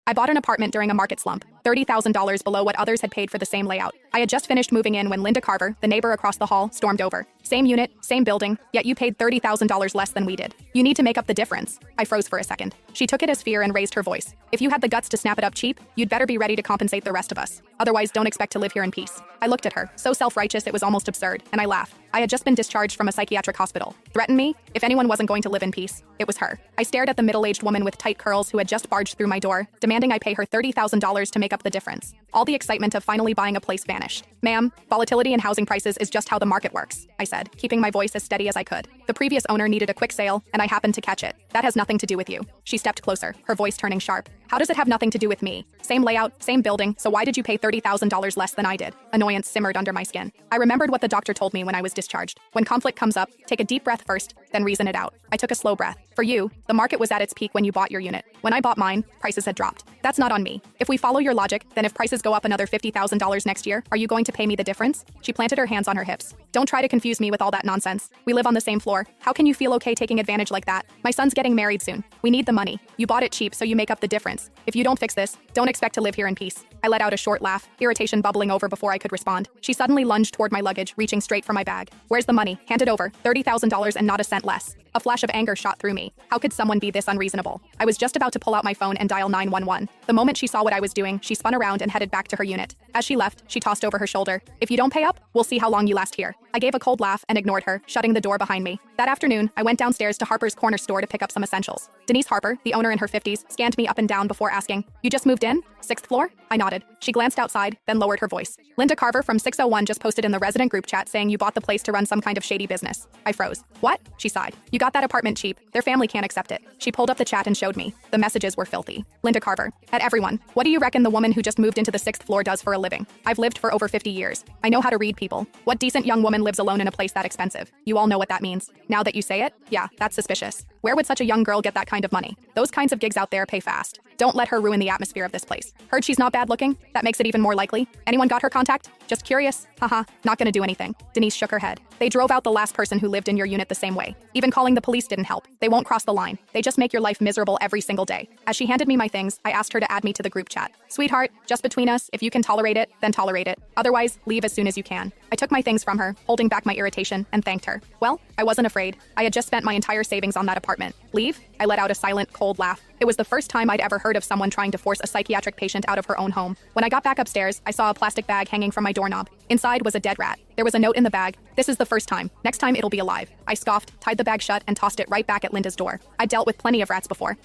I bought an apartment during a market slump, $30,000 below what others had paid for the same layout. I had just finished moving in when Linda Carver, the neighbor across the hall, stormed over. Same unit, same building, yet you paid $30,000 less than we did. You need to make up the difference. I froze for a second. She took it as fear and raised her voice. If you had the guts to snap it up cheap, you'd better be ready to compensate the rest of us. Otherwise, don't expect to live here in peace. I looked at her, so self-righteous it was almost absurd, and I laughed. I had just been discharged from a psychiatric hospital. Threaten me? If anyone wasn't going to live in peace, it was her. I stared at the middle-aged woman with tight curls who had just barged through my door, demanding I pay her $30,000 to make up the difference. All the excitement of finally buying a place vanished. Ma'am, volatility in housing prices is just how the market works, I said, keeping my voice as steady as I could. The previous owner needed a quick sale, and I happened to catch it. That has nothing to do with you. She stepped closer, her voice turning sharp. How does it have nothing to do with me? Same layout, same building, so why did you pay $30,000 less than I did? Annoyance simmered under my skin. I remembered what the doctor told me when I was discharged. When conflict comes up, take a deep breath first, then reason it out. I took a slow breath. For you, the market was at its peak when you bought your unit. When I bought mine, prices had dropped. That's not on me. If we follow your logic, then if prices go up another $50,000 next year, are you going to pay me the difference? She planted her hands on her hips. Don't try to confuse me with all that nonsense. We live on the same floor. How can you feel okay taking advantage like that? My son's getting married soon. We need the money. You bought it cheap, so you make up the difference. If you don't fix this, don't expect to live here in peace. I let out a short laugh, irritation bubbling over before I could respond. She suddenly lunged toward my luggage, reaching straight for my bag. Where's the money? Hand it over. $30,000 and not a cent less. A flash of anger shot through me. How could someone be this unreasonable? I was just about to pull out my phone and dial 911. The moment she saw what I was doing, she spun around and headed back to her unit. As she left, she tossed over her shoulder. If you don't pay up, we'll see how long you last here. I gave a cold laugh and ignored her, shutting the door behind me. That afternoon, I went downstairs to Harper's Corner store to pick up some essentials. Denise Harper, the owner in her 50s, scanned me up and down before asking, "You just moved in? 6th floor?" I nodded. She glanced outside, then lowered her voice. "Linda Carver from 601 just posted in the resident group chat saying you bought the place to run some kind of shady business." I froze. "What?" She sighed. "You got that apartment cheap. Their family can't accept it." She pulled up the chat and showed me. The messages were filthy. Linda Carver. At everyone. What do you reckon the woman who just moved into the 6th floor does for a living? I've lived for over 50 years. I know how to read people. What decent young woman lives alone in a place that expensive? You all know what that means. Now that you say it, yeah, that's suspicious. Where would such a young girl get that kind of money? Those kinds of gigs out there pay fast. Don't let her ruin the atmosphere of this place. Heard she's not bad looking? That makes it even more likely. Anyone got her contact? Just curious? Haha, not gonna do anything. Denise shook her head. They drove out the last person who lived in your unit the same way. Even calling the police didn't help. They won't cross the line. They just make your life miserable every single day. As she handed me my things, I asked her to add me to the group chat. Sweetheart, just between us, if you can tolerate it, then tolerate it. Otherwise, leave as soon as you can. I took my things from her, holding back my irritation, and thanked her. Well, I wasn't afraid. I had just spent my entire savings on that apartment. Leave? I let out a silent, cold laugh. It was the first time I'd ever heard of someone trying to force a psychiatric patient out of her own home. When I got back upstairs, I saw a plastic bag hanging from my doorknob. Inside was a dead rat. There was a note in the bag. "This is the first time. Next time it'll be alive." I scoffed, tied the bag shut, and tossed it right back at Linda's door. I dealt with plenty of rats before.